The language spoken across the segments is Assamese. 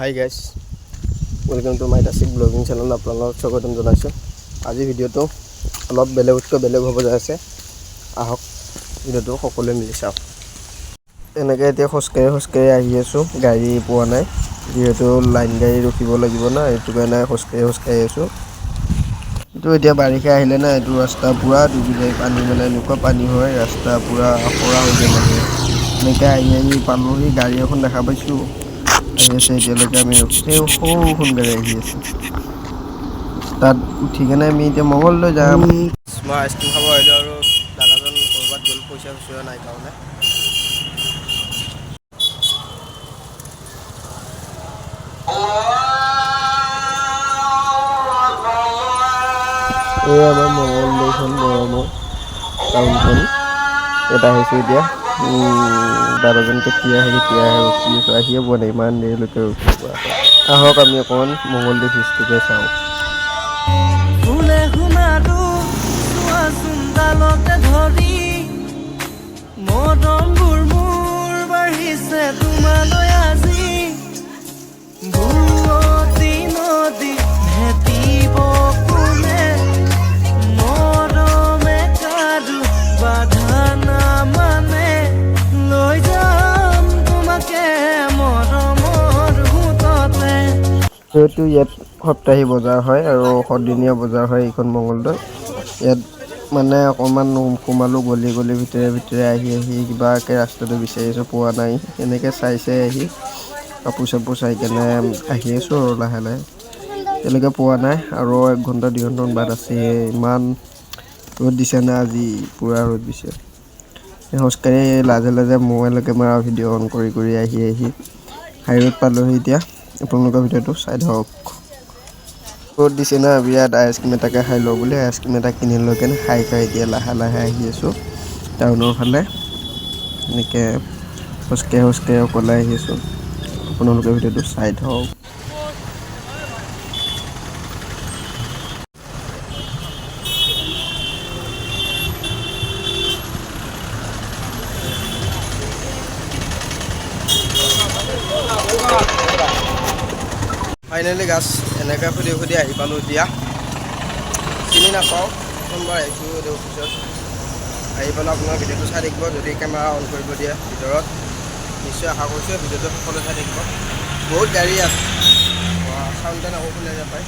High guys, welcome to my টাচিক ব্লগিং চেনেল। আপোনালোকক স্বাগতম জনাইছোঁ। আজি ভিডিঅ'টো অলপ বেলেগতকৈ বেলেগ হ'ব যায় আছে। আহক ভিডিঅ'টো সকলোৱে মিলি চাওক। এনেকৈ এতিয়া খোজকাঢ়ি আহি আছোঁ, গাড়ী পোৱা নাই যিহেতু লাইন গাড়ী ৰখিব লাগিব না, সেইটো কাৰণে খোজকাঢ়ি আছোঁ। কিন্তু এতিয়া বাৰিষা আহিলে না, এইটো ৰাস্তা পূৰা ডুবি যায়, পানী মানে এনেকুৱা পানী হয়, ৰাস্তা পূৰা খৰা হৈ যায় মানে। এনেকৈ আহি পালোহি, গাড়ী এখন দেখা পাইছোঁ আহি আছে। এতিয়ালৈকে আমি সৌখন গাড়ী আহি আছে, তাত উঠি কেনে আমি এতিয়া মঙলদৈ যাম। মই আইচক্ৰীম খাব আহিলোঁ আৰু দাদাজন ক'ৰবাত গ'ল, পইচা খুচুৰা নাই কাৰণে। এই আমাৰ মঙলদৈখন গৰমৰ টাউনখন, ইয়াত আহিছোঁ এতিয়া। দাদাজন কেতিয়া আহে ৰখি আছোঁ, আহিয়ে পোৱা নাই, ইমান দেৰিলৈকে ৰখি পোৱা। আহক আমি অকণমান মঙলদৈ ব্ৰীজটোকে চাওঁ। ধৰি মৰমবোৰ মোৰ বাঢ়িছে তোমালৈ আজি, বুৱতী নদী ভেটিব কোনে, মৰমে কাৰো বাধা নামানে, লৈ যাম তোমাকে মৰমৰ সোঁততে। যিহেতু ইয়াত সপ্তাহী বজাৰ হয় আৰু সদিনীয়া বজাৰ হয় এইখন মঙলদৈ। ইয়াত মানে অকণমান সোমালোঁ গলি ভিতৰে আহি কিবাকৈ ৰাস্তাটো বিচাৰি আছোঁ, পোৱা নাই। এনেকৈ চাই আহি কাপোৰ চাপোৰ চাই কেনে আহি আছোঁ আৰু লাহে এতিয়ালৈকে পোৱা নাই। আৰু 1 ঘণ্টা 2 ঘণ্টামান বাট আছে। ইমান ৰ'দ দিছে না আজি, পূৰা ৰ'দ দিছে। খোজকাঢ়ি লাজে মোবাইলৰ কেমেৰা ভিডিঅ' অন কৰি আহি হাইৰোড পালোহি। এতিয়া আপোনালোকৰ ভিডিঅ'টো চাই থাকক। ৰ'দ দিছে না বিৰাট, আইচক্ৰীম এটাকে খাই লওঁ বুলি আইচক্ৰীম এটা কিনি লৈ কেনে খাই এতিয়া লাহে আহি আছোঁ টাউনৰ ফালে। এনেকৈ খোজকাঢ়ি অকলে আহি আছোঁ। আপোনালোকে ভিডিঅ'টো চাই থাকক। ফাইনেলি গাছ এনেকৈ সুধি আহি পালোঁ। এতিয়া চিনি নাপাওঁ, প্ৰথমবাৰ আহিছোঁ অফিচত। আহি পেলাই আপোনাৰ ভিডিঅ'টো চাই থাকিব, যদি কেমেৰা অন কৰিব দিয়ে ভিতৰত। নিশ্চয় আশা কৰিছোঁ ভিডিঅ'টো সকলোৱে চাই থাকিব। বহুত গাড়ী ইয়াত, চাউণ্ড আকৌ শুনা নাপায়।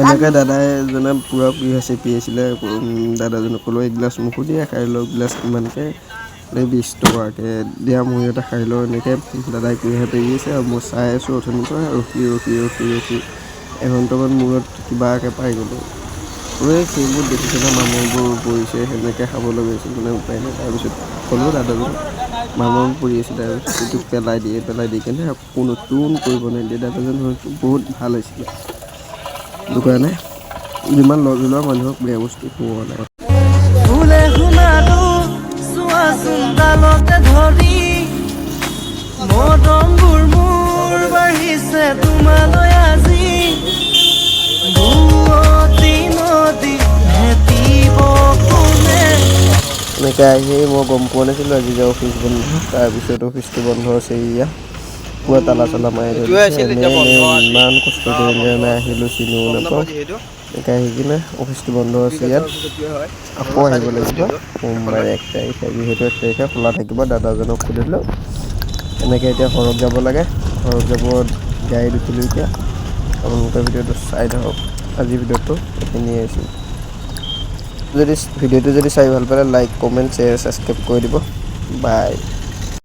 এনেকৈ দাদাই এজনে পূৰা পি আছিলে। দাদাজনক ক'লোঁ এগিলাচ মোকো দিয়ে, খাই লওঁ গিলাচ কিমানকৈ, 20 টকাকৈ দিয়া, মোৰ এটা খাই লওঁ। এনেকৈ দাদাই পি আছে আৰু মই চাই আছোঁ অথনিৰ পৰা ৰখি 1 ঘণ্টামান মূৰত কিবাকৈ পাই গ'লোঁ। সেইবোৰ দেখিছেনে, মামৰবোৰ পৰিছে, সেনেকৈ খাব লগা হৈছিল মানে, উপায় নাই। তাৰপিছত ক'লোঁ দাদাজনক মামৰ পৰি আছে, তাৰপিছত সেইটো পেলাই দি কেনে আকৌ নতুন কৰিব নিদিয়ে। দাদাজন হয়তো বহুত ভাল হৈছিলে, সেইটো কাৰণে যিমান লজলোৱা মানুহক বেয়া বস্তু খোৱা নাই। ধৰি মৰমবোৰ মোৰ বাঢ়িছে তোমালৈ আজি, বুৱতী নদী ভেটিব কোনে। এনেকৈ আহি মই গম পোৱা নাছিলোঁ আজি যে অফিচ বন্ধ। তাৰপিছত অফিচটো বন্ধ আছে, এয়া পুৰা তালা চালা মাৰি ধৰিছে। ইমান কষ্ট কৰি আহিলোঁ, চিনিও নাপাওঁ। এনেকৈ আহি কিনে অফিচটো বন্ধ আছে ইয়াত। আকৌ আহিব লাগিব সোমবাৰে 1 তাৰিখে, যিহেতু 1 তাৰিখে খোলা থাকিব। দাদাজনক সুধিলোঁ। এনেকৈ এতিয়া ঘৰত যাব লাগে, ঘৰত যাব গাড়ীত উঠিলোঁ এতিয়া। আপোনালোকে ভিডিঅ'টো চাই থাকক। আজিৰ ভিডিঅ'টো এইখিনিয়ে আছিল। ভিডিঅ'টো যদি চাই ভাল পালে লাইক, কমেণ্ট, শ্বেয়াৰ, ছাবস্ক্ৰাইব কৰি দিব। বাই।